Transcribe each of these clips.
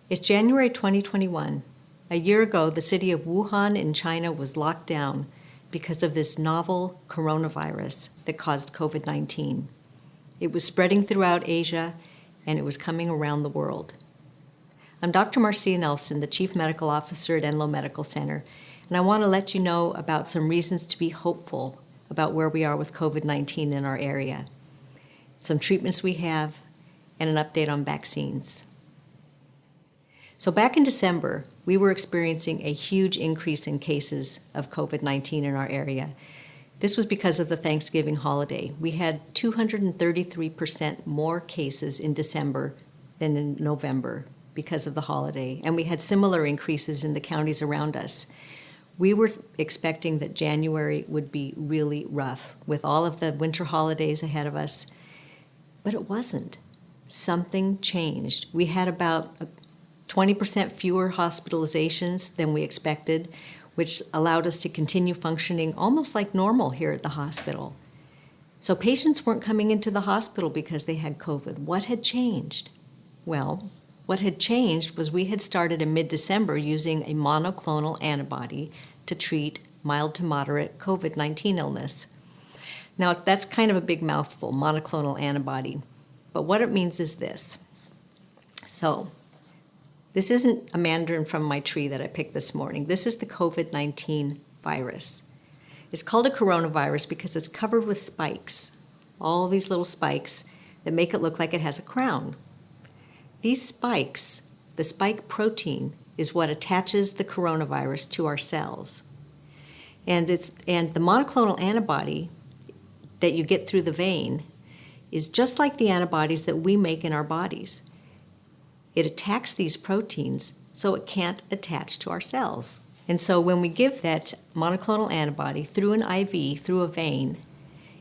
It's January 2021. A year ago, the city of Wuhan in China was locked down because of this novel coronavirus that caused COVID-19. It was spreading throughout Asia, and it was coming around the world. I'm Dr. Marcia Nelson, the Chief Medical Officer at Enloe Medical Center, and I want to let you know about some reasons to be hopeful about where we are with COVID-19 in our area, some treatments we have, and an update on vaccines. So back in December, we were experiencing a huge increase in cases of COVID-19 in our area. This was because of the Thanksgiving holiday. We had 233% more cases in December than in November because of the holiday, and we had similar increases in the counties around us. We were expecting that January would be really rough with all of the winter holidays ahead of us, but it wasn't. Something changed. We had about 20% fewer hospitalizations than we expected, which allowed us to continue functioning almost like normal here at the hospital. So patients weren't coming into the hospital because they had COVID. What had changed? Well, what had changed was we had started in mid-December using a monoclonal antibody to treat mild to moderate COVID-19 illness. Now, that's kind of a big mouthful, monoclonal antibody, but what it means is this. So, this isn't a mandarin from my tree that I picked this morning. This is the COVID-19 virus. It's called a coronavirus because it's covered with spikes, all these little spikes that make it look like it has a crown. These spikes, the spike protein, is what attaches the coronavirus to our cells. And the monoclonal antibody that you get through the vein is just like the antibodies that we make in our bodies. It attacks these proteins so it can't attach to our cells. And so when we give that monoclonal antibody through an IV, through a vein,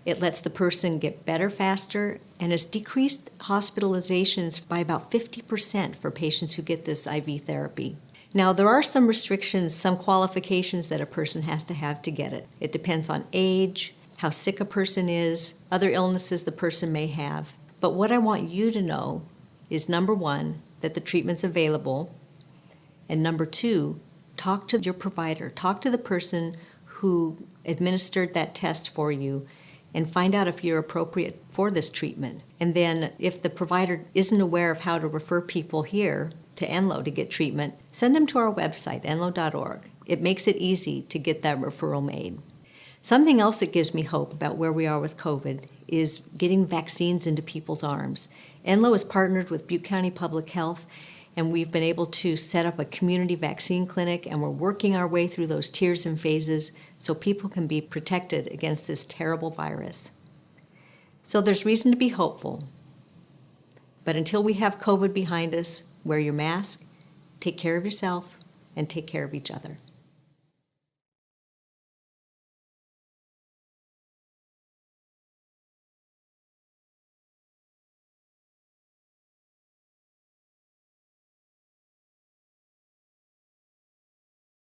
it lets the person get better faster, and has decreased hospitalizations by about 50% for patients who get this IV therapy. Now, there are some restrictions, some qualifications that a person has to get it. It depends on age, how sick a person is, other illnesses the person may have. But what I want you to know is, number one, that the treatment's available, and number two, talk to your provider. Talk to the person who administered that test for you and find out if you're appropriate for this treatment. And then if the provider isn't aware of how to refer people here to Enloe to get treatment, send them to our website, enloe.org. It makes it easy to get that referral made. Something else that gives me hope about where we are with COVID is getting vaccines into people's arms. Enloe has partnered with Butte County Public Health, and we've been able to set up a community vaccine clinic, and we're working our way through those tiers and phases so people can be protected against this terrible virus. So there's reason to be hopeful. But until we have COVID behind us, wear your mask, take care of yourself, and take care of each other.